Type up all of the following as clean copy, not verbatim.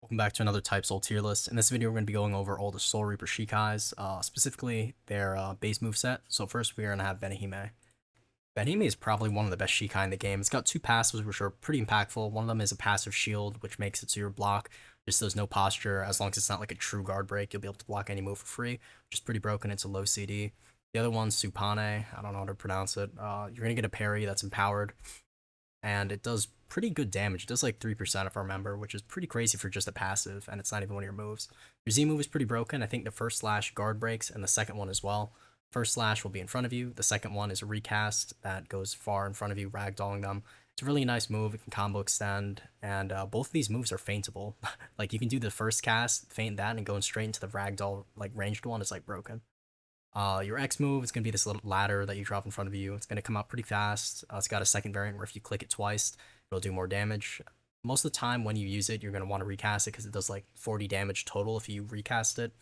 Welcome back to another Type Soul tier list. In this video, we're going to be going over all the Soul Reaper Shikais, specifically their base moveset. So first, we're going to have Benihime. Benihime is probably one of the best Shikai in the game. It's got two passives, which are pretty impactful. One of them is a passive shield, which makes it so your block just does no posture. As long as it's not like a true guard break, you'll be able to block any move for free, which is pretty broken. It's a low CD. The other one's Supane. I don't know how to pronounce it. You're going to get a parry that's empowered, and it does pretty good damage. It does like 3% if I remember, which is pretty crazy for just a passive, and it's not even one of your moves. Your Z move is pretty broken. I think the first slash guard breaks, and the second one as well. First slash will be in front of you. The second one is a recast that goes far in front of you, ragdolling them. It's a really nice move. It can combo extend, and both of these moves are feintable. Like you can do the first cast, feint that, and going straight into the ragdoll like ranged one is like broken. Your X move is going to be this little ladder that you drop in front of you. It's going to come out pretty fast. It's got a second variant where if you click it twice, it'll do more damage. Most of the time when you use it, you're going to want to recast it because it does like 40 damage total if you recast it.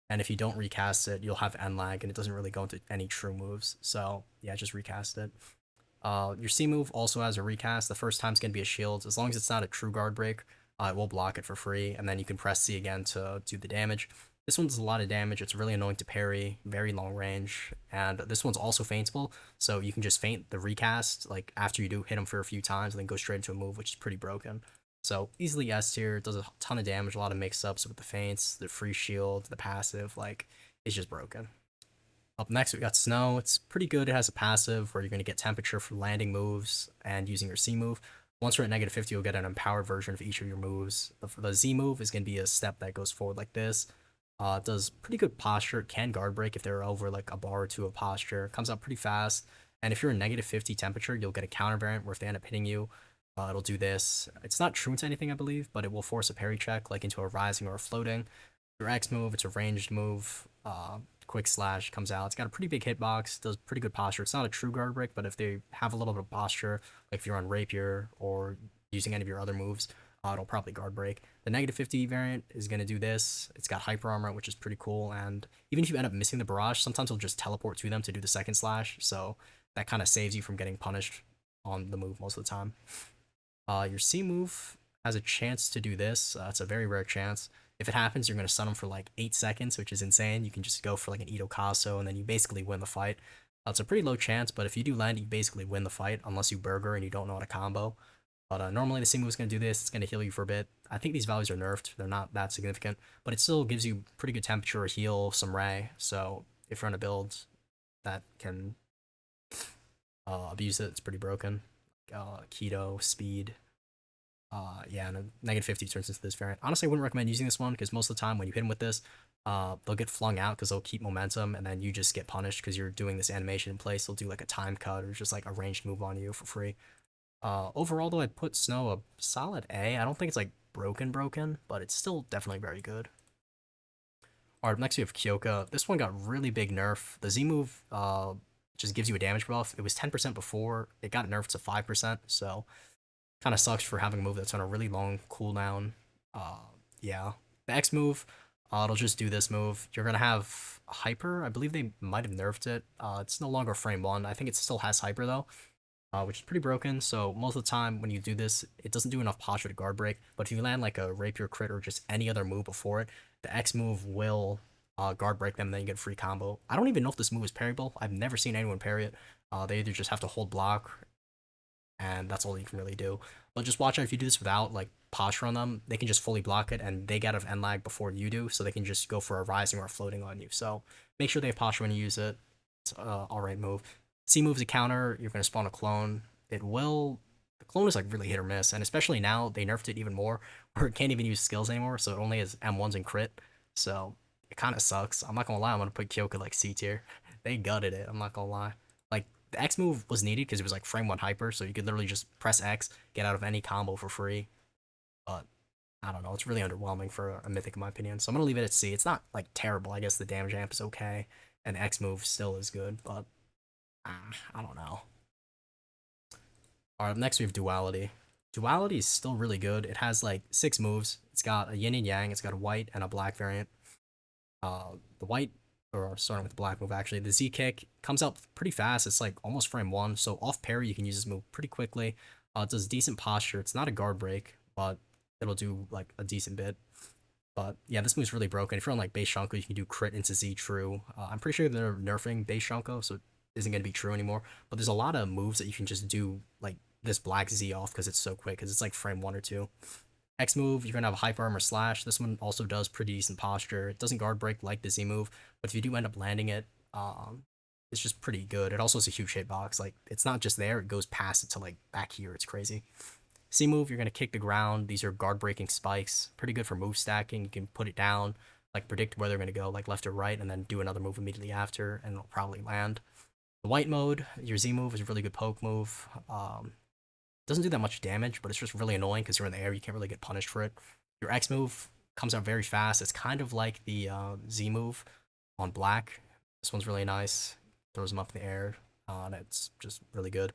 And if you don't recast it, you'll have end lag and it doesn't really go into any true moves. So yeah, just recast it. Your C move also has a recast. The first time's going to be a shield. As long as it's not a true guard break, it will block it for free. And then you can press C again to do the damage. This one does a lot of damage. It's really annoying to parry, very long range, and this one's also feintable. So you can just feint the recast like after you do hit him for a few times, and then go straight into a move, which is pretty broken. So easily S tier. It does a ton of damage, a lot of mix-ups with the feints, the free shield, the passive. Like it's just broken. Up next, we got Snow. It's pretty good. It has a passive where you're going to get temperature for landing moves and using your C move. Once you're at negative 50, you'll get an empowered version of each of your moves. The Z move is going to be a step that goes forward like this. Does pretty good posture. It can guard break if they're over like a bar or two of posture. Comes out pretty fast. And if you're in negative 50 temperature, you'll get a counter variant where if they end up hitting you, it'll do this. It's not true to anything, I believe, but it will force a parry check like into a rising or a floating. Your X move, it's a ranged move. Quick slash comes out. It's got a pretty big hitbox. Does pretty good posture. It's not a true guard break, but if they have a little bit of posture, like if you're on rapier or using any of your other moves, it'll probably guard break. The negative 50 variant is going to do this. It's got hyper armor, which is pretty cool. And even if you end up missing the barrage, sometimes it'll just teleport to them to do the second slash. So that kind of saves you from getting punished on the move most of the time. Your C move has a chance to do this. It's a very rare chance. If it happens, you're going to stun them for like 8 seconds, which is insane. You can just go for like an Ito Kaso, and then you basically win the fight. It's a pretty low chance, but if you do land, you basically win the fight, unless you burger and you don't know how to combo. But normally the C move is going to do this. It's going to heal you for a bit. I think these values are nerfed. They're not that significant, but it still gives you pretty good temperature, heal, some ray. So if you're on a build that can abuse it, it's pretty broken. Keto, speed, yeah, and a negative 50 turns into this variant. Honestly, I wouldn't recommend using this one because most of the time when you hit them with this, they'll get flung out because they'll keep momentum, and then you just get punished because you're doing this animation in place. They'll do like a time cut or just like a ranged move on you for free. Overall, though, I'd put Snow a solid A. I don't think it's like broken, but it's still definitely very good. Alright, next we have Kyoka. This one got really big nerf. The Z move just gives you a damage buff. It was 10% before. It got nerfed to 5%, so kind of sucks for having a move that's on a really long cooldown. Uh, yeah. The X move, it'll just do this move. You're gonna have Hyper. I believe they might have nerfed it. It's no longer frame 1. I think it still has Hyper, though, which is pretty broken. So most of the time when you do this, it doesn't do enough posture to guard break. But if you land like a rapier crit or just any other move before it, the X move will guard break them. Then you get a free combo. I don't even know if this move is parryable. I've never seen anyone parry it. They either just have to hold block, and that's all you can really do. But just watch out, if you do this without like posture on them, they can just fully block it, and they get out of end lag before you do, so they can just go for a rising or a floating on you. So make sure they have posture when you use it. It's alright move. C move's a counter. You're gonna spawn a clone. It will. The clone is like really hit or miss, and especially now they nerfed it even more, where it can't even use skills anymore. So it only has M1s and crit. So it kind of sucks. I'm not gonna lie. I'm gonna put Kyoka like C tier. They gutted it. I'm not gonna lie. Like the X move was needed because it was like frame 1 hyper, so you could literally just press X, get out of any combo for free. But I don't know. It's really underwhelming for a mythic in my opinion. So I'm gonna leave it at C. It's not like terrible. I guess the damage amp is okay, and X move still is good, but I don't know. Alright, next we have Duality. Duality is still really good. It has like 6 moves. It's got a yin and yang, it's got a white and a black variant. The white, or starting with the black move actually, the Z kick comes out pretty fast. It's like almost frame 1, so off parry you can use this move pretty quickly. It does decent posture. It's not a guard break, but it'll do like a decent bit. But yeah, this move's really broken. If you're on like base Shunko, you can do crit into Z true. I'm pretty sure they're nerfing base Shunko, so it isn't going to be true anymore. But there's a lot of moves that you can just do like this black Z off because it's so quick, because it's like frame 1 or 2. X move, you're gonna have a hyper armor slash. This one also does pretty decent posture. It doesn't guard break like the Z move, but if you do end up landing it, it's just pretty good. It also has a huge hitbox. Like it's not just there; it goes past it to like back here. It's crazy. C move, you're gonna kick the ground. These are guard breaking spikes. Pretty good for move stacking. You can put it down, like predict where they're gonna go, like left or right, and then do another move immediately after, and it'll probably land. The white mode, your Z move is a really good poke move. Doesn't do that much damage, but it's just really annoying because you're in the air. You can't really get punished for it. Your X move comes out very fast. It's kind of like the Z move on black. This one's really nice. Throws them up in the air, and it's just really good.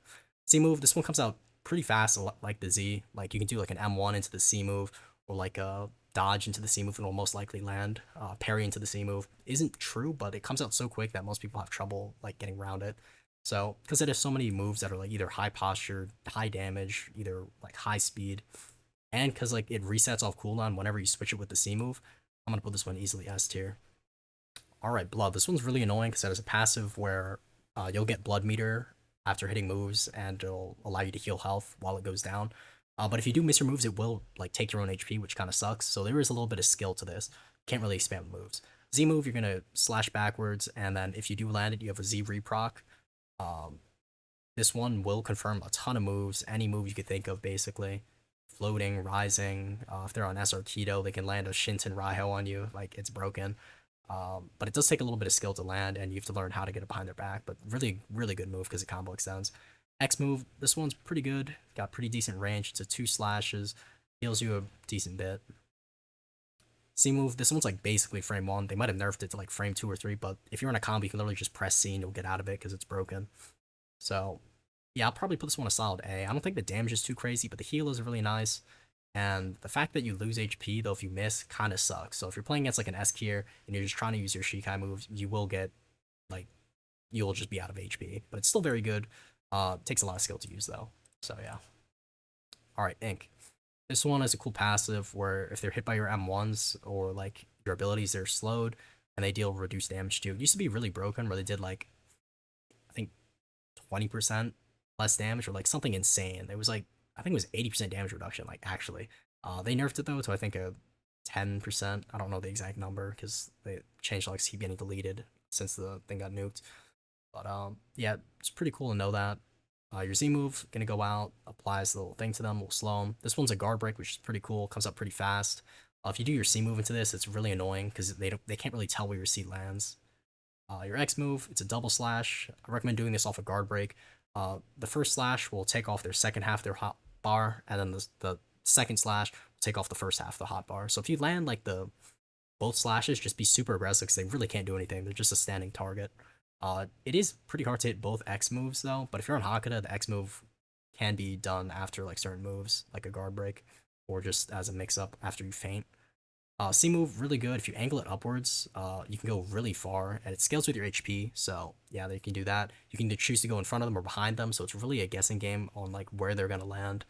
C move, this one comes out pretty fast, like the Z. Like you can do like an M1 into the C move, or like a dodge into the C move and will most likely land. Parry into the C move isn't true, but it comes out so quick that most people have trouble like getting around it. So, because it has so many moves that are like either high posture, high damage, either like high speed, and because like it resets off cooldown whenever you switch it with the C move, I'm gonna put this one easily S tier. All right, blood. This one's really annoying because it has a passive where you'll get blood meter after hitting moves, and it'll allow you to heal health while it goes down. But if you do miss your moves, it will like take your own HP, which kind of sucks. So there is a little bit of skill to this. Can't really spam moves. Z move, you're gonna slash backwards, and then if you do land it, you have a Z reproc. Um, this one will confirm a ton of moves, any move you could think of, basically. Floating, rising. If they're on SR Keto, they can land a Shinten Raiho on you. Like, it's broken. But it does take a little bit of skill to land, and you have to learn how to get it behind their back. But really, really good move because it combo extends. X move, this one's pretty good. Got pretty decent range. It's a 2 slashes. Heals you a decent bit. C move, this one's like basically frame 1. They might have nerfed it to like frame 2 or 3, but if you're in a combo, you can literally just press C and you'll get out of it because it's broken. So, yeah, I'll probably put this one a solid A. I don't think the damage is too crazy, but the heal is really nice. And the fact that you lose HP, though, if you miss, kind of sucks. So if you're playing against like an S tier and you're just trying to use your Shikai moves, you will get, like, you'll just be out of HP. But it's still very good. Takes a lot of skill to use, though. So, yeah. All right, Ink. This one is a cool passive where if they're hit by your M1s or, like, your abilities, they're slowed and they deal reduced damage too. It used to be really broken where they did, like, I think 20% less damage or like something insane. It was like I think it was 80% damage reduction. Like actually, they nerfed it though to I think a 10%. I don't know the exact number because they changed like keep getting deleted since the thing got nuked. But yeah, it's pretty cool to know that. Your Z move gonna go out, applies the little thing to them, will slow them. This one's a guard break, which is pretty cool. Comes up pretty fast. If you do your C move into this, it's really annoying because they can't really tell where your C lands. Your X move, it's a double slash. I recommend doing this off a guard break. The first slash will take off their second half of their hot bar, and then the second slash will take off the first half of the hot bar. So if you land like the both slashes, just be super aggressive because they really can't do anything. They're just a standing target. It is pretty hard to hit both X moves though, but if you're on Hakuda, the X move can be done after like certain moves, like a guard break, or just as a mix up after you faint. C move, really good. If you angle it upwards, you can go really far, and it scales with your HP. So yeah, you can do that. You can choose to go in front of them or behind them. So it's really a guessing game on like where they're gonna land.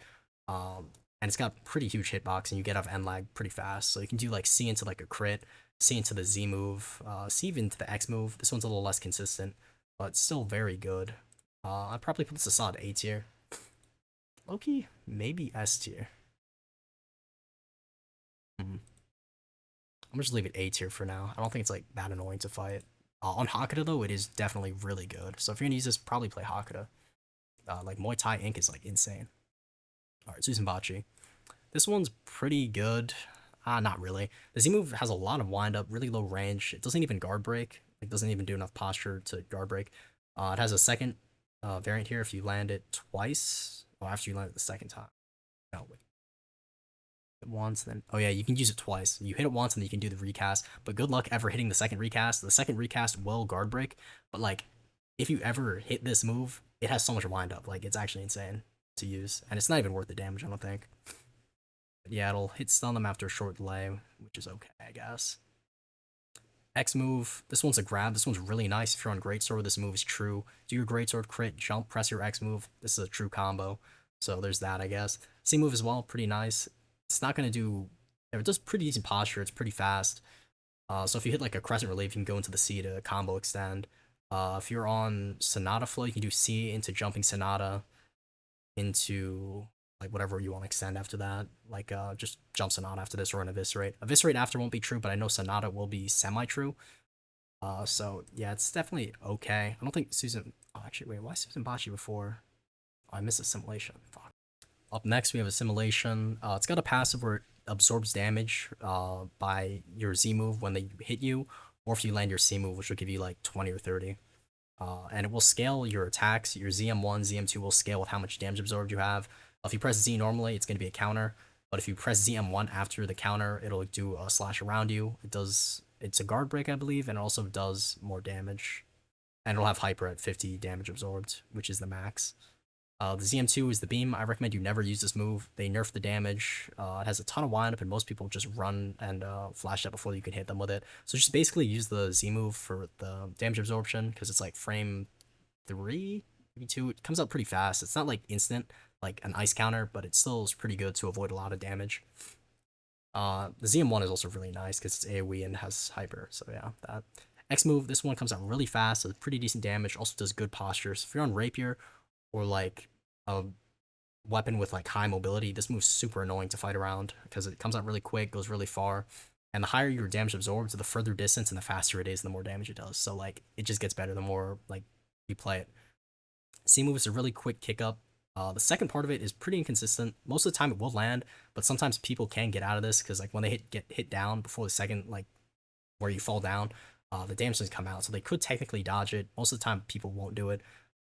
And it's got pretty huge hitbox, and you get off end lag pretty fast. So you can do like C into like a crit, C into the Z move, C even to the X move. This one's a little less consistent, but still very good. I'd probably put this a solid A tier. Loki, maybe S tier. Mhm. I'm gonna just leave it A tier for now. I don't think it's like that annoying to fight. On Hakuda though, it is definitely really good. So if you're gonna use this, probably play Hakuda. Like Muay Thai Inc is like insane. All right, Susanbachi. This one's pretty good. Not really. The Z move has a lot of wind up, really low range. It doesn't even guard break. It doesn't even do enough posture to guard break. It has a second variant here if you land it twice. Or after you land it the second time. No, wait. Once, then oh yeah, you can use it twice. You hit it once, and then you can do the recast. But good luck ever hitting the second recast. The second recast will guard break, but like if you ever hit this move, it has so much wind up. Like it's actually insane to use, and it's not even worth the damage. I don't think. But yeah, it'll hit stun them after a short delay, which is okay, I guess. X move. This one's a grab. This one's really nice if you're on Greatsword. This move is true. Do your Greatsword crit, jump, press your X move. This is a true combo. So there's that, I guess. C move as well, pretty nice. it's not gonna do. It does pretty decent posture. It's pretty fast. So if you hit like a crescent relief, you can go into the C to combo extend. If you're on Sonata flow, you can do C into jumping Sonata into like whatever you want to extend after that. Like just jump Sonata after this or an Eviscerate. Eviscerate after won't be true, but I know Sonata will be semi-true. So yeah, it's definitely okay. I don't think Susan. Oh, actually, wait, why Susan Bachi before? Oh, I missed assimilation. Fuck. Up next, we have assimilation. It's got a passive where it absorbs damage by your Z move when they hit you, or if you land your C move, which will give you like 20 or 30. And it will scale your attacks. Your ZM1, ZM2 will scale with how much damage absorbed you have. If you press Z normally, it's going to be a counter. But if you press ZM1 after the counter, it'll do a slash around you. It's a guard break, I believe, and it also does more damage. And it'll have hyper at 50 damage absorbed, which is the max. The ZM2 is the beam. I recommend you never use this move. They nerf the damage. It has a ton of windup, and most people just run and flash that before you can hit them with it. So just basically use the Z move for the damage absorption, because it's like frame 3, maybe 2. It comes out pretty fast. It's not like instant, like an ice counter, but it still is pretty good to avoid a lot of damage. The ZM1 is also really nice because it's AoE and has hyper. So yeah, that. X move, this one comes out really fast, so pretty decent damage. Also does good postures. If you're on Rapier or like a weapon with like high mobility, this move's super annoying to fight around because it comes out really quick, goes really far, and the higher your damage absorbs, the further distance and the faster it is, the more damage it does. So like it just gets better the more like you play it. C move is a really quick kick up. The second part of it is pretty inconsistent. Most of the time it will land, but sometimes people can get out of this because like when they get hit down before the second like where you fall down, the damage doesn't come out. So they could technically dodge it. Most of the time people won't do it.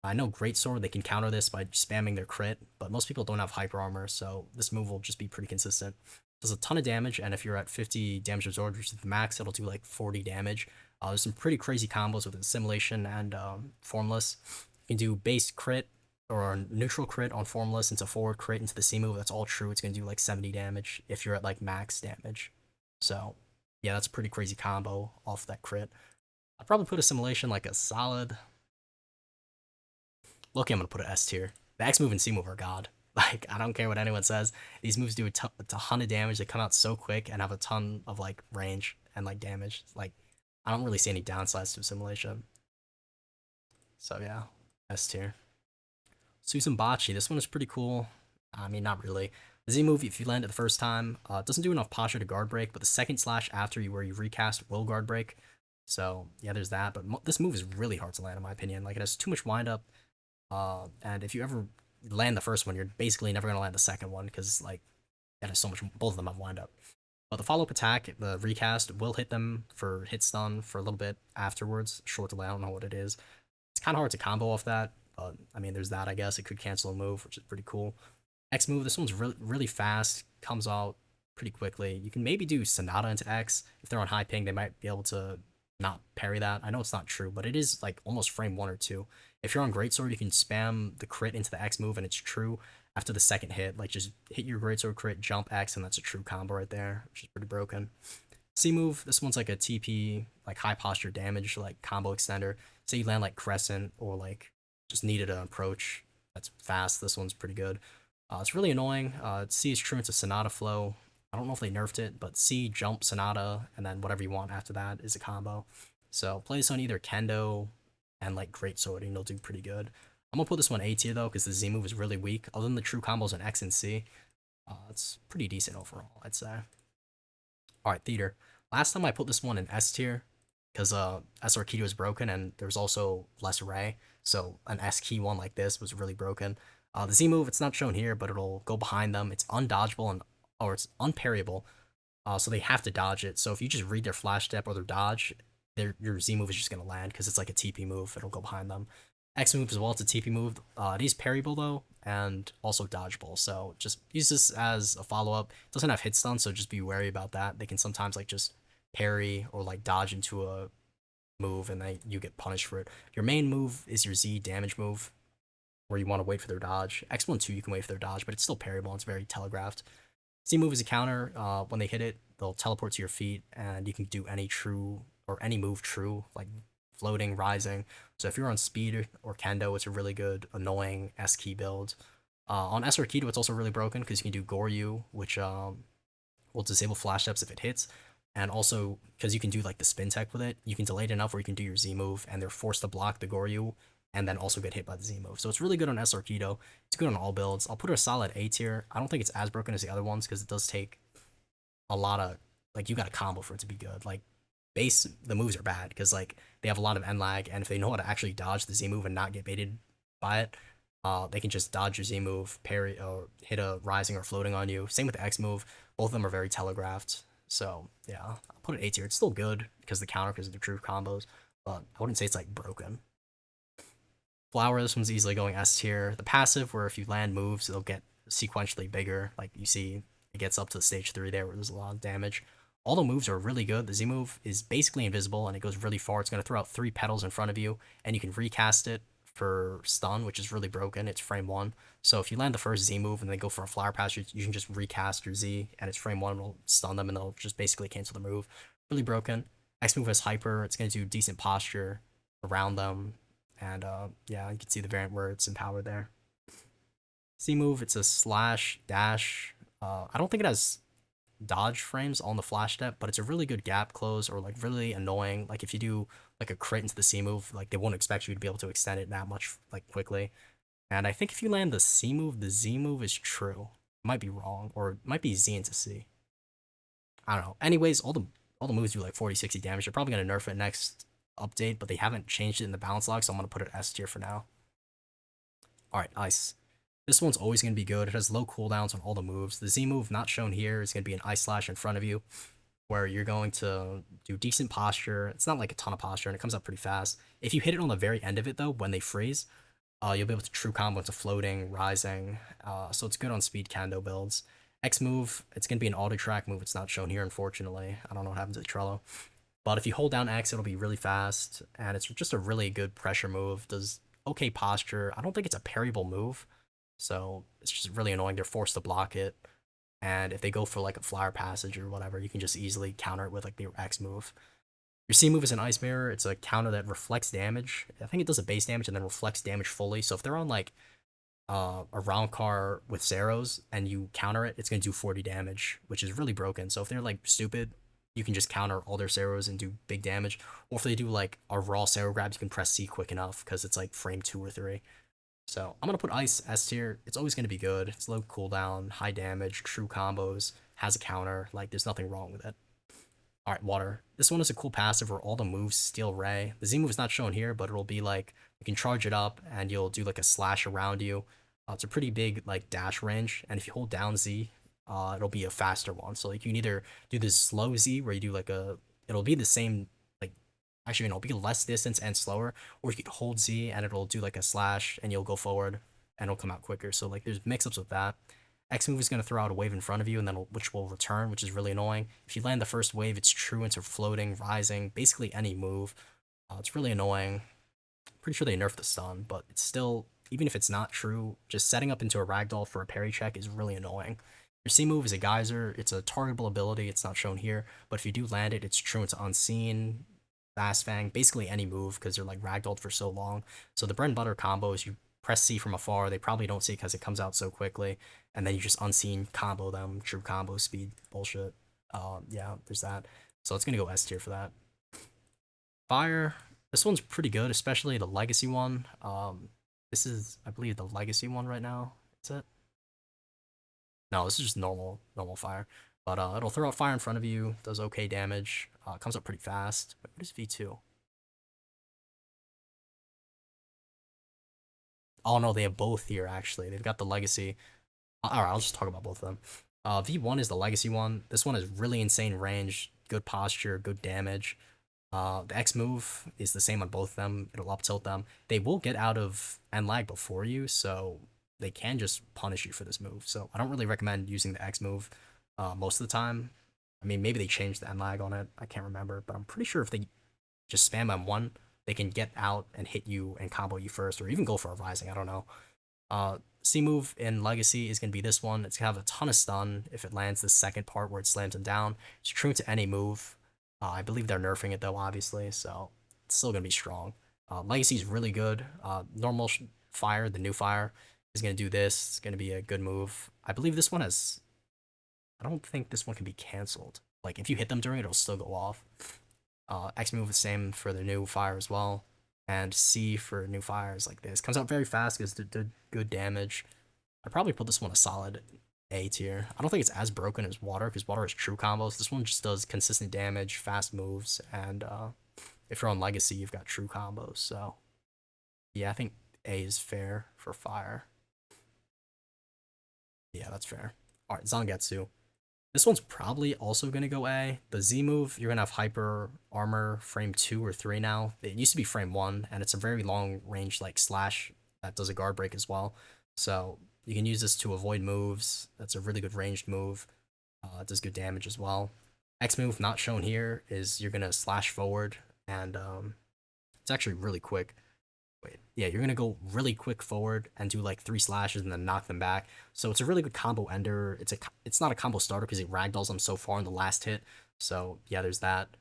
I know Greatsword, they can counter this by spamming their crit, but most people don't have hyper armor, so this move will just be pretty consistent. Does a ton of damage, and if you're at 50 damage absorbed, which is the max, it'll do like 40 damage. There's some pretty crazy combos with Assimilation and Formless. You can do base crit or neutral crit on Formless into forward crit into the C move. That's all true. It's going to do like 70 damage if you're at like max damage. So yeah, that's a pretty crazy combo off that crit. I'd probably put Assimilation like a solid. Loki, I'm gonna put an S tier. The X move and C move are god. Like, I don't care what anyone says. These moves do a ton of damage. They come out so quick and have a ton of like range and like damage. Like, I don't really see any downsides to assimilation. So yeah, S tier. Susan Bachi. This one is pretty cool. I mean, not really. The Z move, if you land it the first time, doesn't do enough posture to guard break, but the second slash after you where you recast will guard break. So yeah, there's that. But this move is really hard to land in my opinion. Like, it has too much windup. And if you ever land the first one, you're basically never going to land the second one because like that has so much. Both of them have wind up. But the follow-up attack, the recast, will hit them for hit stun for a little bit afterwards. Short delay, I don't know what it is. It's kind of hard to combo off that, but I mean, there's that. I guess it could cancel a move, which is pretty cool. X move, this one's really fast, comes out pretty quickly. You can maybe do Sonata into X if they're on high ping. They might be able to not parry that. I know it's not true, but it is like almost frame 1 or 2. If you're on Greatsword, you can spam the crit into the X move and it's true after the second hit. Like just hit your Greatsword crit, jump X, and that's a true combo right there, which is pretty broken. C move, this one's like a TP, like high posture damage, like combo extender. Say you land like Crescent or like just needed an approach that's fast. This one's pretty good. It's really annoying. C is true into Sonata flow. I don't know if they nerfed it, but C, jump, Sonata, and then whatever you want after that is a combo. So play this on either Kendo and like Greatsword, and you'll do pretty good. I'm gonna put this one A tier though, because the Z move is really weak. Other than the true combos on X and C, it's pretty decent overall, I'd say. Alright, Theater. Last time I put this one in S tier, because SR key was broken and there was also less array. So an S key one like this was really broken. The Z move, it's not shown here, but it'll go behind them. It's undodgeable and or it's unparryable. So they have to dodge it. So if you just read their flash step or their dodge, your Z move is just gonna land because it's like a TP move. It'll go behind them. X move as well. It's a TP move. It is parryable though, and also dodgeable. So just use this as a follow up. It doesn't have hit stun, so just be wary about that. They can sometimes like just parry or like dodge into a move, and then you get punished for it. Your main move is your Z damage move, where you want to wait for their dodge. X1 2 you can wait for their dodge, but it's still parryable. It's very telegraphed. Z move is a counter. When they hit it, they'll teleport to your feet, and you can do any true or any move true, like floating, rising. So if you're on speed or kendo, it's a really good, annoying S key build. On SR Kido, it's also really broken because you can do Goryu, which will disable flash steps if it hits. And also, because you can do like the spin tech with it, you can delay it enough where you can do your Z move, and they're forced to block the Goryu, and then also get hit by the Z move. So it's really good on SR Keto. It's good on all builds. I'll put it a solid A tier. I don't think it's as broken as the other ones because it does take a lot of like you got a combo for it to be good. Like base the moves are bad because like they have a lot of end lag, and if they know how to actually dodge the Z move and not get baited by it, they can just dodge your Z move, parry, or hit a rising or floating on you. Same with the X move. Both of them are very telegraphed. So yeah, I'll put it A tier. It's still good because the counter, because of the true combos, but I wouldn't say it's like broken. Flower, this one's easily going S tier. The passive, where if you land moves, they'll get sequentially bigger. Like you see, it gets up to stage 3 there where there's a lot of damage. All the moves are really good. The Z move is basically invisible and it goes really far. It's going to throw out 3 petals in front of you, and you can recast it for stun, which is really broken. It's frame 1. So if you land the first Z move and they go for a flower pass, you can just recast your Z, and it's frame 1, will stun them, and they'll just basically cancel the move. Really broken. X move has hyper. It's going to do decent posture around them. And yeah, you can see the variant where it's empowered there. C move, it's a slash dash. I don't think it has dodge frames on the flash step, but it's a really good gap close, or like really annoying. Like if you do like a crit into the C move, like they won't expect you to be able to extend it that much like quickly. And I think if you land the C move, the Z move is true. Might be wrong, or it might be Z into C. I don't know. Anyways, all the moves do like 40, 60 damage. They're probably gonna nerf it next update, but they haven't changed it in the balance log, so I'm gonna put it S tier for now. Alright, Ice. This one's always going to be good. It has low cooldowns on all the moves. The Z move, not shown here, is going to be an Ice Slash in front of you, where you're going to do decent posture. It's not like a ton of posture, and it comes up pretty fast. If you hit it on the very end of it, though, when they freeze, you'll be able to true combo into floating, rising. So it's good on speed kendo builds. X move, it's going to be an auto track move. It's not shown here, unfortunately. I don't know what happened to the Trello. But if you hold down X, it'll be really fast, and it's just a really good pressure move. Does okay posture. I don't think it's a parryable move, so it's just really annoying. They're forced to block it, and if they go for like a flower passage or whatever, you can just easily counter it with like the X move. Your C move is an Ice Mirror. It's a counter that reflects damage. I think it does a base damage and then reflects damage fully. So if they're on like a round car with Zeros and you counter it, it's gonna do 40 damage, which is really broken. So if they're like stupid, you can just counter all their Zeros and do big damage. Or if they do like a raw Zero grabs, you can press C quick enough because it's like frame 2 or 3. So I'm gonna put Ice S tier. It's always gonna be good. It's low cooldown, high damage, true combos, has a counter. Like there's nothing wrong with it. All right, Water. This one is a cool passive where all the moves steal Ray. The Z move is not shown here, but it'll be like you can charge it up and you'll do like a slash around you. It's a pretty big like dash range, and if you hold down Z, it'll be a faster one. So like you can either do this slow Z where you do like it'll be the same like actually it'll be less distance and slower, or you could hold Z and it'll do like a slash and you'll go forward and it'll come out quicker. So like there's mix-ups with that. X move is going to throw out a wave in front of you, and then which will return, which is really annoying. If you land the first wave, it's true into floating, rising, basically any move. It's really annoying. Pretty sure they nerfed the stun, but it's still, even if it's not true, just setting up into a ragdoll for a parry check is really annoying. Your C move is a geyser. It's a targetable ability. It's not shown here, but if you do land it, it's true into unseen, fast fang, basically any move because they're like ragdolled for so long. So the bread and butter combo is you press C from afar. They probably don't see it because it comes out so quickly, and then you just unseen combo them, true combo speed bullshit. Yeah, there's that. So it's gonna go S tier for that. Fire. This one's pretty good, especially the legacy one. This is, I believe, the legacy one right now. Is it? No, this is just normal fire. But it'll throw out fire in front of you. Does okay damage. Comes up pretty fast. Wait, what is V2? Oh no, they have both here actually. They've got the legacy. All right, I'll just talk about both of them. V1 is the legacy one. This one is really insane range, good posture, good damage. The X move is the same on both of them. It'll up tilt them. They will get out of end lag before you, so they can just punish you for this move. So I don't really recommend using the X move most of the time. I mean, maybe they changed the end lag on it. I can't remember, but I'm pretty sure if they just spam M1, they can get out and hit you and combo you first, or even go for a rising. I don't know. C move in Legacy is going to be this one. It's going to have a ton of stun if it lands the second part where it slams him down. It's true to any move. I believe they're nerfing it though, obviously, so it's still going to be strong. Legacy is really good. Normal fire, the new fire, is going to do this. It's going to be a good move. I believe this one has I don't think this one can be canceled. Like if you hit them during it, it'll still go off. X move is same for the new fire as well, and C for new fires like this comes out very fast because it did good damage. I'd probably put this one a solid A tier. I don't think it's as broken as water because water has true combos. This one just does consistent damage, fast moves, and if you're on legacy, you've got true combos. So yeah, I think A is fair for fire. Yeah, that's fair. All right, Zangetsu. This one's probably also going to go A. The Z move, you're going to have Hyper Armor frame 2 or 3 now. It used to be frame 1, and it's a very long range like slash that does a guard break as well. So you can use this to avoid moves. That's a really good ranged move. It does good damage as well. X move, not shown here, is you're going to slash forward, and it's actually really quick. Wait, yeah, you're gonna go really quick forward and do like 3 slashes and then knock them back. So it's a really good combo ender. It's not a combo starter because it ragdolls them so far in the last hit. So yeah, there's that.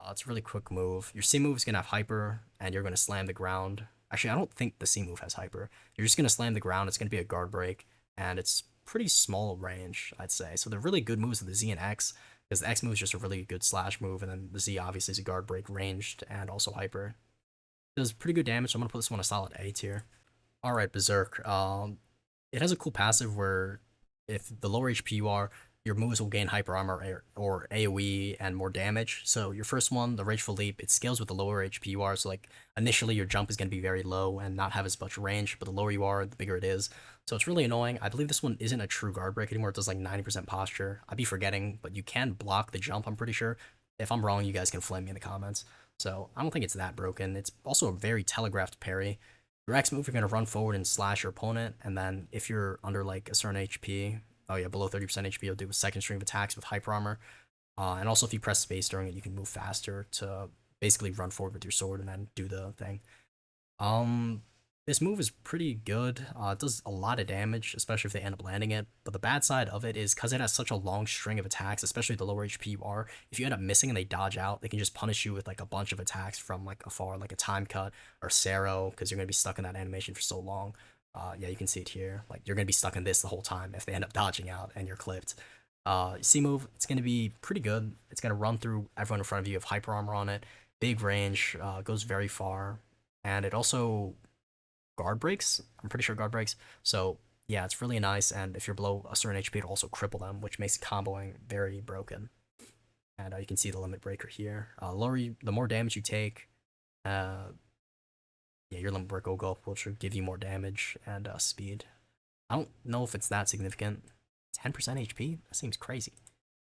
It's a really quick move. Your C move is gonna have hyper, and you're gonna slam the ground. Actually, I don't think the C move has hyper. You're just gonna slam the ground. It's gonna be a guard break, and it's pretty small range, I'd say. So they're really good moves with the Z and X because the X move is just a really good slash move, and then the Z obviously is a guard break ranged and also hyper. Does pretty good damage, so I'm gonna put this one a solid A tier. All right, Berserk. It has a cool passive where if the lower HP you are, your moves will gain hyper armor or AoE and more damage. So your first one, the Rageful Leap, it scales with the lower HP you are. So like initially your jump is gonna be very low and not have as much range, but the lower you are, the bigger it is. So it's really annoying. I believe this one isn't a true guard break anymore. It does like 90% posture. I'd be forgetting, but you can block the jump. I'm pretty sure. If I'm wrong, you guys can flame me in the comments. So I don't think it's that broken. It's also a very telegraphed parry. Your X move, you're going to run forward and slash your opponent, and then if you're under like a certain HP, oh yeah, below 30% HP, you'll do a second string of attacks with hyper armor. And also if you press space during it, you can move faster to basically run forward with your sword and then do the thing. Um, this move is pretty good. It does a lot of damage, especially if they end up landing it. But the bad side of it is because it has such a long string of attacks, especially the lower HP you are, if you end up missing and they dodge out, they can just punish you with like a bunch of attacks from like afar, like a time cut or Sero, because you're gonna be stuck in that animation for so long. Yeah, you can see it here. Like you're gonna be stuck in this the whole time if they end up dodging out and you're clipped. C move, it's gonna be pretty good. It's gonna run through everyone in front of you, have hyper armor on it, big range, goes very far, and it also guard breaks. I'm pretty sure guard breaks. So yeah, it's really nice. And if you're below a certain HP, it'll also cripple them, which makes comboing very broken. And you can see the limit breaker here. The more damage you take, yeah, your limit breaker will go up, which will give you more damage and speed. I don't know if it's that significant. 10% HP? That seems crazy.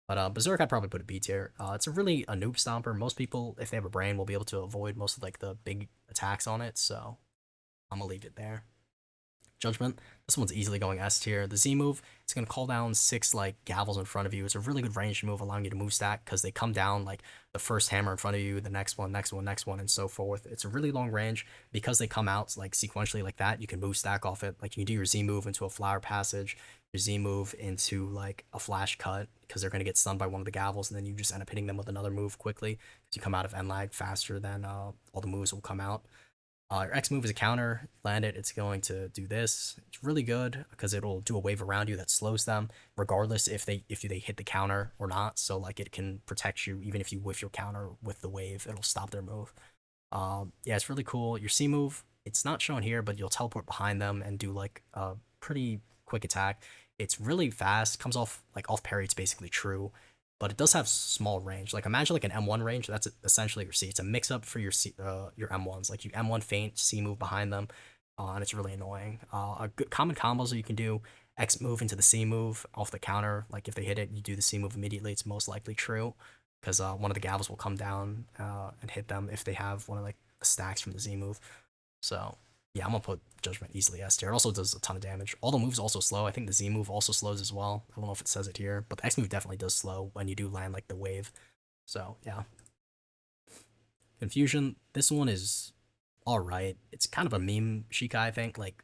But Berserk, I'd probably put a B tier. It's a noob stomper. Most people, if they have a brain, will be able to avoid most of like the big attacks on it. So I'm gonna leave it there. Judgment. This one's easily going S tier. The Z move, it's going to call down 6 like gavels in front of you. It's a really good ranged move allowing you to move stack because they come down like the first hammer in front of you, the next one, next one, next one, and so forth. It's a really long range because they come out like sequentially like that. You can move stack off it. Like you can do your Z move into a flower passage, your Z move into like a flash cut because they're going to get stunned by one of the gavels, and then you just end up hitting them with another move quickly because you come out of end lag faster than all the moves will come out. Your X move is a counter. Land it, it's going to do this. It's really good because it'll do a wave around you that slows them, regardless if they hit the counter or not. So like it can protect you even if you whiff your counter with the wave, it'll stop their move. Yeah, it's really cool. Your C move, it's not shown here, but you'll teleport behind them and do like a pretty quick attack. It's really fast. Comes off like off parry. It's basically true, but it does have small range. Like imagine like an M1 range. That's essentially your C. It's a mix up for your M1s. Like you M1 feint, C move behind them, and it's really annoying. A good common combos that you can do: X move into the C move off the counter. Like if they hit it, you do the C move immediately. It's most likely true because one of the gavels will come down and hit them if they have one of like the stacks from the Z move. So yeah, I'm gonna put Judgment easily S tier. It also does a ton of damage. All the moves also slow. I think the Z move also slows as well. I don't know if it says it here, but the X move definitely does slow when you do land like the wave. So yeah. Confusion. This one is alright. It's kind of a meme Shikai, I think. Like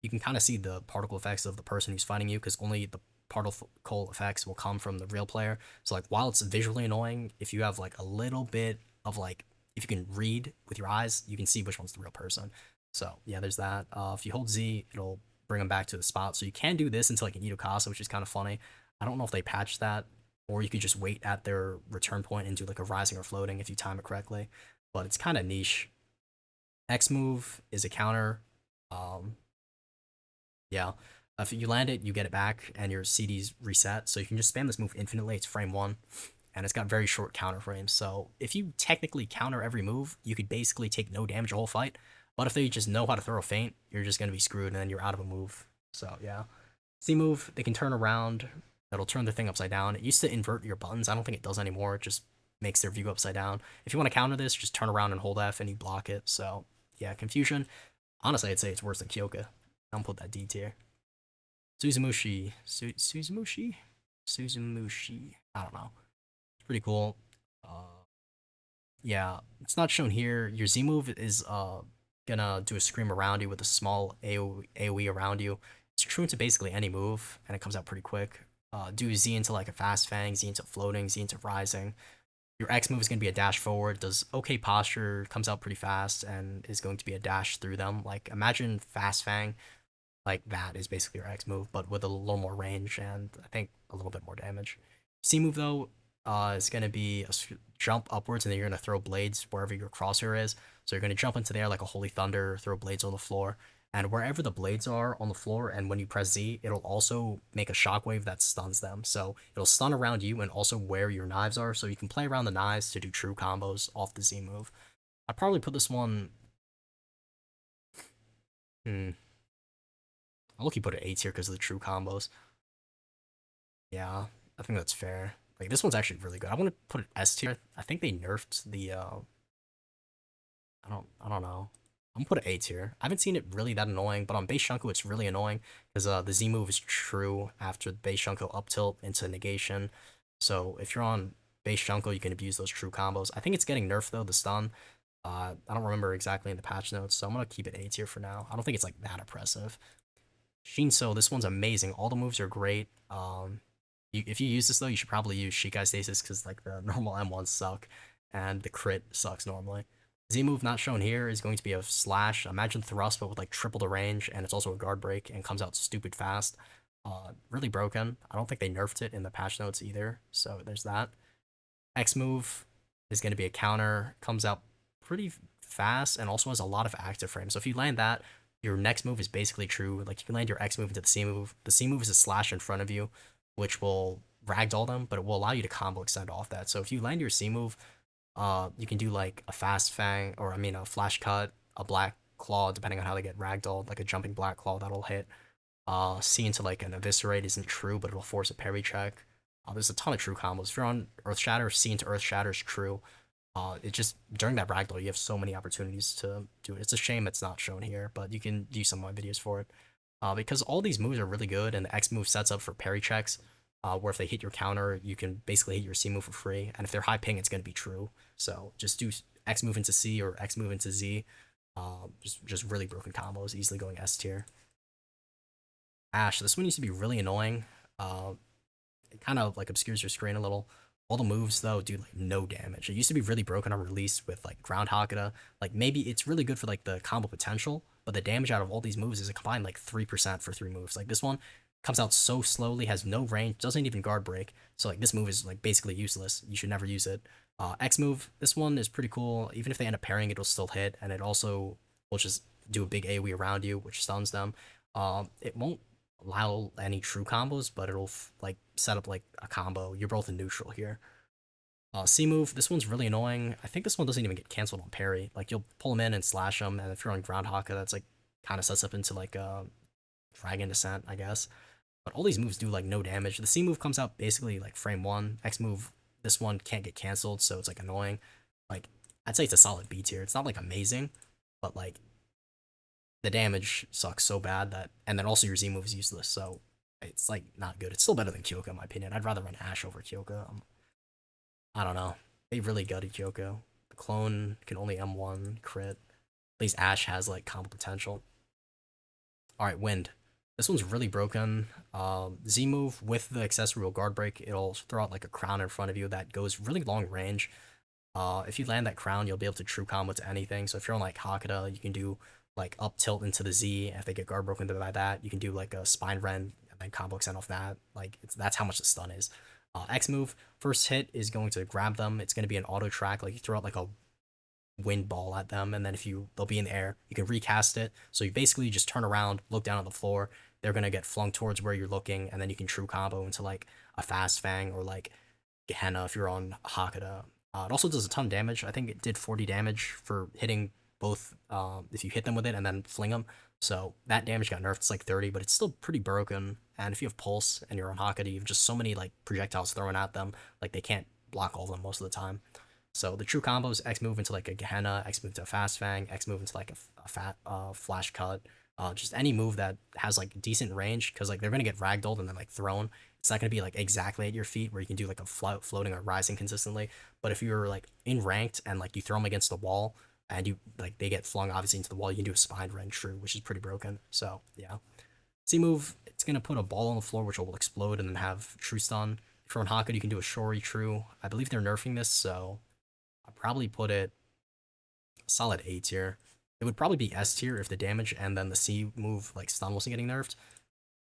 you can kind of see the particle effects of the person who's fighting you because only the particle effects will come from the real player. So like while it's visually annoying, if you have like a little bit of like if you can read with your eyes, you can see which one's the real person. So yeah, there's that. If you hold Z, it'll bring them back to the spot. So you can do this into like an Ito Kasa, which is kind of funny. I don't know if they patched that, or you could just wait at their return point and do like a rising or floating if you time it correctly. But it's kind of niche. X move is a counter. Um, yeah. If you land it, you get it back, and your CD's reset. So you can just spam this move infinitely. It's frame one, and it's got very short counter frames. So if you technically counter every move, you could basically take no damage the whole fight. But if they just know how to throw a feint, you're just gonna be screwed, and then you're out of a move. So yeah, C move, they can turn around. It'll turn the thing upside down. It used to invert your buttons. I don't think it does anymore. It just makes their view upside down. If you want to counter this, just turn around and hold F, and you block it. So yeah, confusion. Honestly, I'd say it's worse than Kyoka. I'll put that D tier. Suzumushi. Suzumushi? Suzumushi. I don't know. It's pretty cool. Uh, yeah, it's not shown here. Your Z move is gonna do a scream around you with a small AoE around you. It's true into basically any move, and it comes out pretty quick. Do Z into like a fast fang, Z into floating, Z into rising. Your X move is going to be a dash forward, does okay posture, comes out pretty fast, and is going to be a dash through them. Like, imagine Fast Fang, like that is basically your X move, but with a little more range and I think a little bit more damage. C move though, is going to be a jump upwards, and then you're going to throw blades wherever your crosshair is. So you're going to jump into there like a holy thunder, throw blades on the floor, and wherever the blades are on the floor, and when you press Z, it'll also make a shockwave that stuns them. So it'll stun around you and also where your knives are. So you can play around the knives to do true combos off the Z move. I'd probably put this one. Hmm. I'll look, you put it A tier because of the true combos. Yeah, I think that's fair. Like this one's actually really good. I want to put it S tier. I think they nerfed the I don't know. I'm gonna put it A tier. I haven't seen it really that annoying, but on base Shunko it's really annoying because the Z move is true after the base Shunko up tilt into negation. So if you're on base Shunko, you can abuse those true combos. I think it's getting nerfed though, the stun. I don't remember exactly in the patch notes, so I'm gonna keep it A tier for now. I don't think it's like that oppressive. Shinso, this one's amazing. All the moves are great. If you use this though, you should probably use Shikai Stasis because like the normal M1s suck, and the crit sucks normally. Z move not shown here is going to be a slash. Imagine thrust, but with like triple the range, and it's also a guard break and comes out stupid fast. Really broken. I don't think they nerfed it in the patch notes either, so there's that. X move is going to be a counter, comes out pretty fast, and also has a lot of active frames. So if you land that, your next move is basically true. Like you can land your X move into the C move. The C move is a slash in front of you, which will ragdoll them, but it will allow you to combo extend off that. So if you land your C move, you can do like a fast fang, or I mean a flash cut, a black claw, depending on how they get ragdolled, like a jumping black claw that'll hit. C into like an eviscerate isn't true, but it'll force a parry check. There's a ton of true combos. If you're on Earth Shatter, C into Earth Shatter is true. It just during that ragdoll, you have so many opportunities to do it. It's a shame it's not shown here, but you can use some of my videos for it. Because all these moves are really good, and the X move sets up for parry checks, where if they hit your counter, you can basically hit your C move for free. And if they're high ping, it's going to be true. So just do X move into C or X move into Z. Just really broken combos, easily going S tier. Ash, this one used to be really annoying. It kind of like obscures your screen a little. All the moves though do like no damage. It used to be really broken on release with like ground Hakata. Like maybe it's really good for like the combo potential, but the damage out of all these moves is a combined like 3% for 3 moves. Like this one comes out so slowly, has no range, doesn't even guard break. So like this move is like basically useless. You should never use it. X move, this one is pretty cool. Even if they end up parrying, it'll still hit, and it also will just do a big AoE around you, which stuns them. It won't allow any true combos, but it'll like set up like a combo. You're both in neutral here. C move, this one's really annoying. I think this one doesn't even get canceled on parry. Like you'll pull them in and slash them, and if you're on ground haka, that's like kind of sets up into like a dragon descent, I guess. But all these moves do like no damage. The C move comes out basically like frame one. X move, this one can't get canceled, so it's like annoying. Like I'd say it's a solid B tier. It's not like amazing, but like the damage sucks so bad that, and then also your Z move is useless, so it's like not good. It's still better than Kyoko in my opinion. I'd rather run Ash over Kyoko. I don't know. They really gutted Kyoko. The clone can only M1 crit. At least Ash has like combo potential. All right, Wind. This one's really broken. Z move with the accessory guard break. It'll throw out like a crown in front of you that goes really long range. If you land that crown, you'll be able to true combo to anything. So if you're on like Hakata, you can do like up tilt into the Z. If they get guard broken by that, you can do like a spine rend and then combo extend off that. Like that's how much the stun is. X move, first hit is going to grab them. It's going to be an auto track. Like you throw out like a wind ball at them, and then if you they'll be in the air, you can recast it. So you basically just turn around, look down on the floor. They're gonna get flung towards where you're looking, and then you can true combo into like a fast fang or like Gehenna if you're on Hakuda. It also does a ton of damage. I think it did 40 damage for hitting both if you hit them with it and then fling them. So that damage got nerfed. It's like 30, but it's still pretty broken. And if you have Pulse and you're on Hakuda, you have just so many like projectiles thrown at them, like they can't block all of them most of the time. So the true combos: X move into like a Gehenna, X move to a Fast Fang, X move into like a fat Flash Cut. Just any move that has like decent range, because like they're gonna get ragdolled and then like thrown. It's not gonna be like exactly at your feet where you can do like a floating or rising consistently. But if you're like in ranked and like you throw them against the wall and you like they get flung obviously into the wall, you can do a spine rend true, which is pretty broken. So yeah, C move, it's gonna put a ball on the floor which will explode and then have true stun. If you're on Hakuda, you can do a Shori true. I believe they're nerfing this, so I'd probably put it solid A tier. It would probably be S tier if the damage and then the C move like stun wasn't getting nerfed.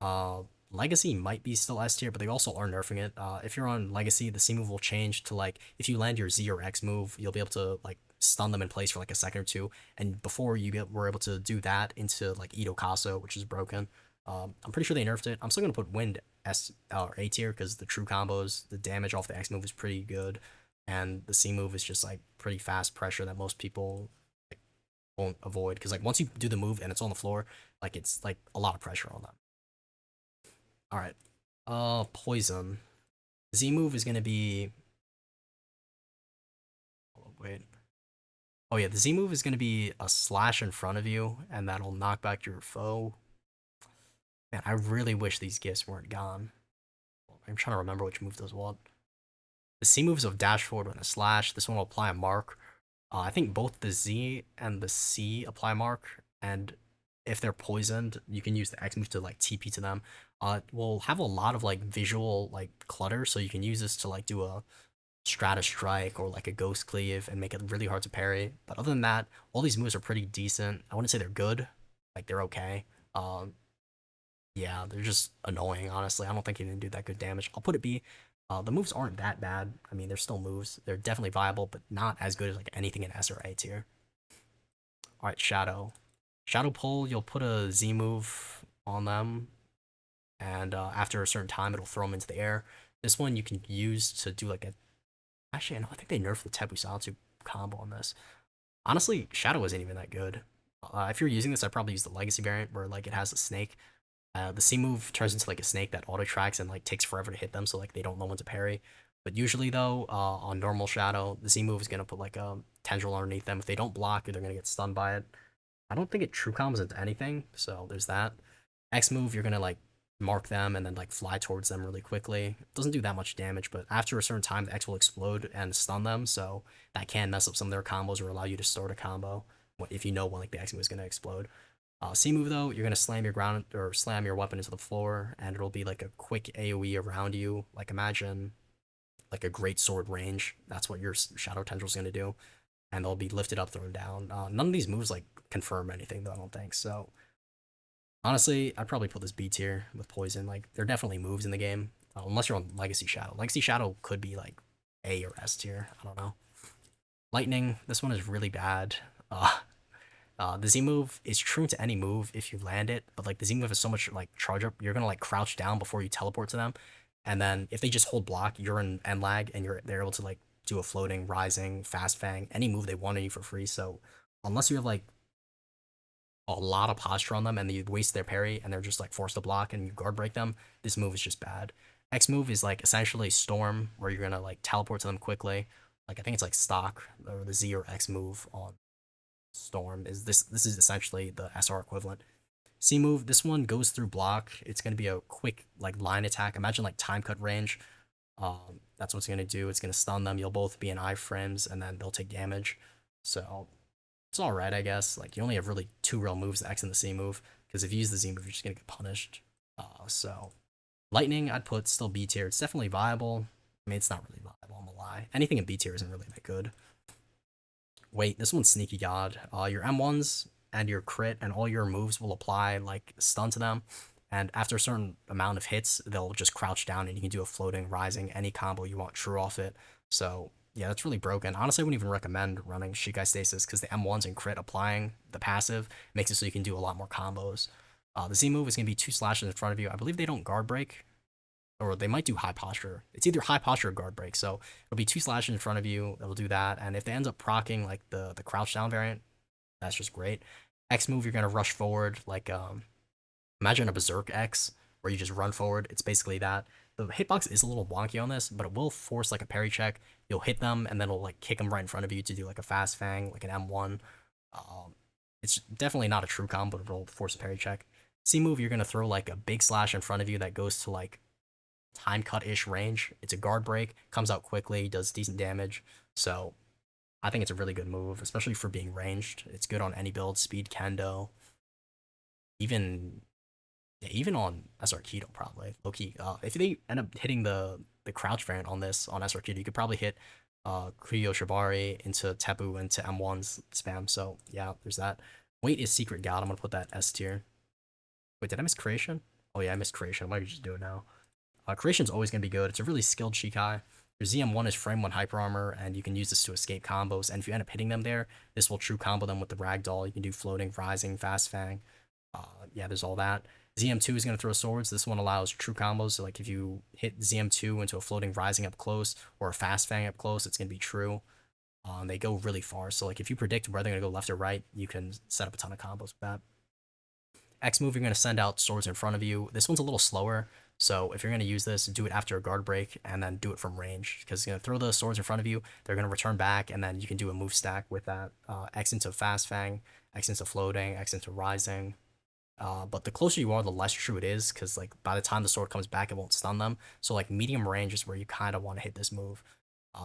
Uh, Legacy might be still S tier, but they also are nerfing it. If you're on Legacy, the C move will change to like if you land your Z or X move, you'll be able to like stun them in place for like a second or two. And before were able to do that into like Ito Kaso, which is broken. I'm pretty sure they nerfed it. I'm still gonna put Wind S or A tier because the true combos, the damage off the X move is pretty good, and the C move is just like pretty fast pressure that most people like, won't avoid because like once you do the move and it's on the floor, like it's like a lot of pressure on them. All right, poison. Z move is gonna be. Oh, wait. Oh yeah, the Z move is gonna be a slash in front of you, and that'll knock back your foe. Man, I really wish these gifts weren't gone. I'm trying to remember which move does what. The C moves of dash forward and a slash. This one will apply a mark. I think both the Z and the C apply mark, and if they're poisoned, you can use the X move to like TP to them. Will have a lot of like visual like clutter, so you can use this to like do a strata strike or like a ghost cleave and make it really hard to parry. But other than that, all these moves are pretty decent. I wouldn't say they're good, like they're okay. Um, yeah, they're just annoying, honestly. I don't think he didn't do that good damage. I'll put it B. The moves aren't that bad. I mean, they're still moves. They're definitely viable, but not as good as like anything in S or A tier. All right, Shadow. Shadow Pull, you'll put a Z move on them, and after a certain time, it'll throw them into the air. This one you can use to do like a... Actually, no, I think they nerfed the Tebusatsu combo on this. Honestly, Shadow isn't even that good. If you're using this, I'd probably use the Legacy variant where like it has a snake. The C move turns into like a snake that auto tracks and like takes forever to hit them, so like they don't know when to parry. But usually though, on normal Shadow, the Z move is gonna put like a tendril underneath them. If they don't block, they're gonna get stunned by it. I don't think it true combos into anything, so there's that. X move, you're gonna like mark them and then like fly towards them really quickly. It doesn't do that much damage, but after a certain time, the X will explode and stun them, so that can mess up some of their combos or allow you to start a combo if you know when like the X move is gonna explode. C move though, you're gonna slam your ground or slam your weapon into the floor, and it'll be like a quick AOE around you. Like imagine like a great sword range. That's what your shadow tendril is gonna do, and they'll be lifted up, thrown down. None of these moves like confirm anything though. I don't think so. Honestly, I'd probably put this B tier with poison. Like there are definitely moves in the game, unless you're on Legacy Shadow. Legacy Shadow could be like A or S tier. I don't know. Lightning. This one is really bad. The Z move is true to any move if you land it, but like the Z move is so much like charge up, you're gonna like crouch down before you teleport to them, and then if they just hold block, you're in end lag, and they're able to like do a floating, rising, fast fang, any move they want on you for free. So unless you have like a lot of posture on them and you waste their parry and they're just like forced to block and you guard break them, this move is just bad. X move is like essentially storm where you're gonna like teleport to them quickly. Like I think it's like stock or the Z or X move on Storm is this is essentially the SR equivalent. C move, this one goes through block. It's gonna be a quick like line attack. Imagine like time cut range. That's what it's gonna do. It's gonna stun them. You'll both be in iframes and then they'll take damage. So it's alright, I guess. Like you only have really two real moves, the X and the C move, because if you use the Z move, you're just gonna get punished. So Lightning, I'd put still B tier. It's definitely viable. I mean, it's not really viable, I'm gonna lie. Anything in B tier isn't really that good. Wait, this one's Sneaky God. Your M1s and your crit and all your moves will apply like stun to them, and after a certain amount of hits, they'll just crouch down and you can do a floating, rising, any combo you want true off it. So yeah, that's really broken. Honestly, I wouldn't even recommend running Shikai Stasis because the M1s and crit applying the passive makes it so you can do a lot more combos. The Z move is going to be two slashes in front of you. I believe they don't guard break, or they might do high posture. It's either high posture or guard break. So it'll be two slashes in front of you. It'll do that. And if they end up proccing like the crouch down variant, that's just great. X move, you're going to rush forward like imagine a Berserk X where you just run forward. It's basically that. The hitbox is a little wonky on this, but it will force like a parry check. You'll hit them, and then it'll like kick them right in front of you to do like a fast fang, like an M1. It's definitely not a true combo, but it'll force a parry check. C move, you're gonna throw like a big slash in front of you that goes to like time cut ish range. It's a guard break, comes out quickly, does decent damage. So I think it's a really good move, especially for being ranged. It's good on any build, speed, kendo, even yeah, even on SR Keto probably. Low key. If they end up hitting the crouch variant on this on SR Keto, you could probably hit Kuyo Shibari into Tepu into M1's spam. So yeah, there's that. Weight is Secret God. I'm gonna put that S tier. Wait, did I miss Creation? Oh yeah, I missed Creation. I might just do it now. Creation's always gonna be good. It's a really skilled Shikai. Your ZM1 is frame 1 hyper armor, and you can use this to escape combos. And if you end up hitting them there, this will true combo them with the ragdoll. You can do floating, rising, fast fang. Yeah, there's all that. ZM2 is going to throw swords. This one allows true combos. So like if you hit ZM2 into a floating rising up close or a fast fang up close, it's going to be true. They go really far. So like if you predict where they're going to go left or right, you can set up a ton of combos with that. X move, you're going to send out swords in front of you. This one's a little slower. So if you're going to use this, do it after a guard break and then do it from range. Because you're going to throw the swords in front of you. They're going to return back and then you can do a move stack with that. X into fast fang, X into floating, X into rising. But the closer you are, the less true it is, because like by the time the sword comes back, it won't stun them. So like medium range is where you kind of want to hit this move.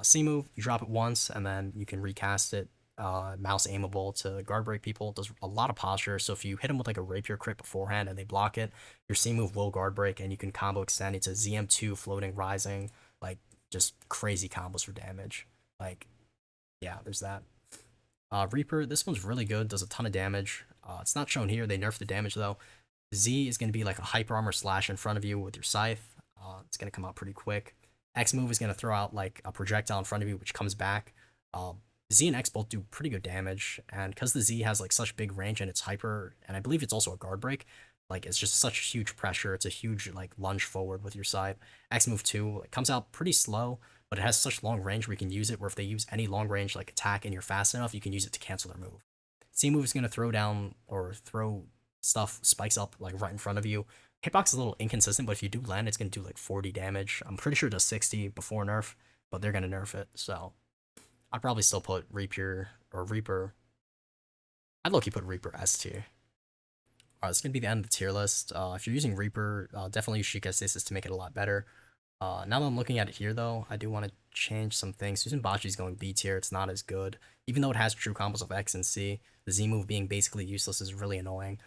C move, you drop it once, and then you can recast it. Mouse aimable to guard break people. It does a lot of posture. So if you hit them with like a rapier crit beforehand and they block it, your C move will guard break, and you can combo extend it to ZM2 floating rising, like just crazy combos for damage. Like yeah, there's that. Reaper, this one's really good, does a ton of damage. It's not shown here, they nerfed the damage though. Z is going to be like a hyper armor slash in front of you with your scythe. It's going to come out pretty quick. X move is going to throw out like a projectile in front of you, which comes back. Z and X both do pretty good damage, and because the Z has like such big range and it's hyper, and I believe it's also a guard break, like it's just such huge pressure. It's a huge like lunge forward with your scythe. X move 2 it comes out pretty slow, but it has such long range where you can use it, where if they use any long range like attack and you're fast enough, you can use it to cancel their move. C move is going to throw down or throw stuff, spikes up like right in front of you. Hitbox is a little inconsistent, but if you do land, it's going to do like 40 damage. I'm pretty sure it does 60 before nerf, but they're going to nerf it. So I'd probably still put Reaper or Reaper. I'd low-key put Reaper S tier. Alright, it's going to be the end of the tier list. If you're using Reaper, definitely use Shikai Stasis to make it a lot better. Now that I'm looking at it here, though, I do want to change some things. Susan is going B tier. It's not as good. Even though it has true combos of X and C, the Z move being basically useless is really annoying.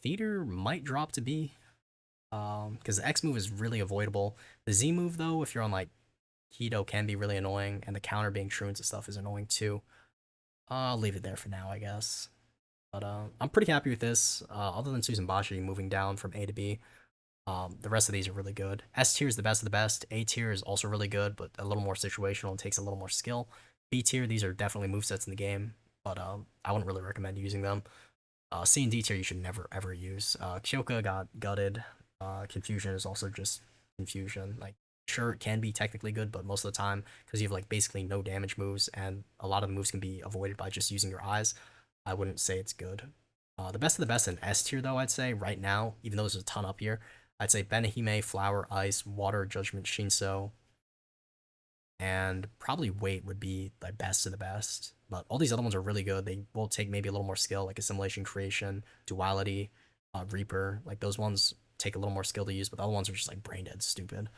Theater might drop to B, because the X move is really avoidable. The Z move, though, if you're on like Keto, can be really annoying, and the counter being true and stuff is annoying too. I'll leave it there for now, I guess. But I'm pretty happy with this. Other than Susan moving down from A to B, the rest of these are really good. S tier is the best of the best. A tier is also really good, but a little more situational and takes a little more skill. B tier, these are definitely movesets in the game, but I wouldn't really recommend using them. C and D tier, you should never ever use. Kyoka got gutted. Confusion is also just confusion. Like, sure, it can be technically good, but most of the time, because you have like basically no damage moves, and a lot of the moves can be avoided by just using your eyes, I wouldn't say it's good. The best of the best in S tier, though, I'd say right now, even though there's a ton up here, I'd say Benihime, Flower, Ice, Water, Judgment, Shinso, and probably Weight would be the best of the best. But all these other ones are really good. They will take maybe a little more skill, like Assimilation, Creation, Duality, Reaper. Like those ones take a little more skill to use, but the other ones are just like brain dead stupid.